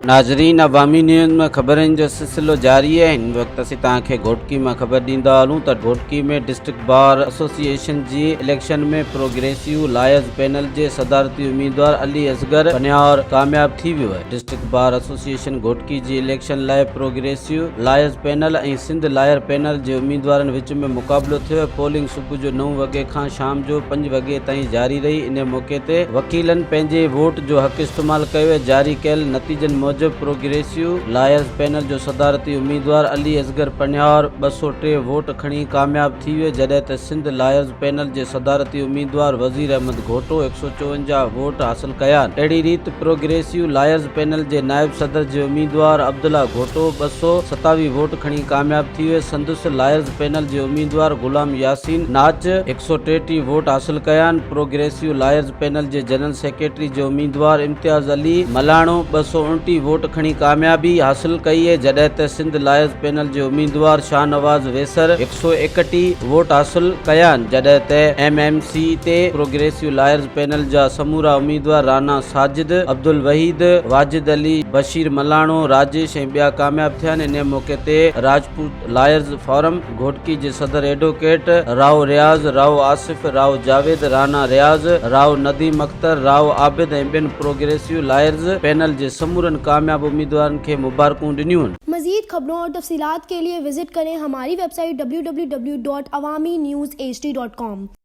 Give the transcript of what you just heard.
नाज़रीन, अवामी न्यूज़ में ख़बरनि जो सिलसिलो जारी है। इन वक्त असीं तव्हांखे घोटकी में ख़बर ॾींदा हलूं त घोटकी में डिस्ट्रिक्ट बार एसोसिएशन जी इलेक्शन में प्रोग्रेसिव लायर्स पैनल जे सदारती उम्मीदवार अली असगर पनियार कामयाब थी वियो आहे। डिस्ट्रिक्ट बार एसोसिएशन घोटकी जी इलेक्शन लाइ प्रोग्रेसिव लायर्स पैनल ऐं सिंध लायर पैनल जे उम्मीदवारनि विच में मुक़ाबिलो थियो। पोलिंग सुबुह जो 9 वॻे खां शाम जो 5 वॻे ताईं जारी रही। इन मौक़े ते वकीलनि पंहिंजे वोट जो हक़ इस्तेमालु कयो। जारी कयल नतीजनि मूजिब प्रोग्रेसिव लायर्स पैनल जो सदारती उम्मीदवार अली असगर पनियार 203 वोट खणी कामयाब थी वियो, जॾहिं त सिंध लायर्स पैनल जे सदारती उम्मीदवार वज़ीर अहमद घोटो 154 वोट हासिल कया। अहिड़ी रीति प्रोग्रेसिव लायर्स पैनल जे नायब सदर जे उम्मीदवार अब्दुल्ला घोटो 227 वोट खणी कामयाब थी वियो। संदुस लायर्स पैनल जे उम्मीदवार गुलाम यासीन नाच 133 वोट हासिल कया। प्रोग्रेसिव लायर्स पैनल जे जनरल सेक्रेटरी जे उम्मीदवार इम्तियाज़ अली मलाणो 229 वोट खणी कामयाबी हासिल कई है, जॾहिं त सिंध लायर्स पैनल जे उम्मीदवार शाहनवाज वेसर 131 वोट हासिल कया। जॾहिं त MMC ते प्रोग्रेसिव लायर्स पैनल जा समूरा उम्मीदवार राना साजिद, अब्दुल वहीद, वाजिद अली, बशीर मलाणो, राजेश ऐं ॿिया कामयाब थिया। इन मौक़े ते राजपूत लायर्स फोरम घोटकी जे सदर एडवोकेट राव रियाज़, राव आसिफ, राव जावेद, राना रियाज़, राव नदीम अख्तर, राव आबिद ऐं ॿियनि प्रोग्रेसिव लायर्स पैनल जे समूरनि कामयाब उम्मीदवारनि खे मुबारकूं ॾिनियूं। मज़ीद खबरों और तफसीलात के लिए विजिट करें हमारी वेबसाइट www.awamiNewsHD.com।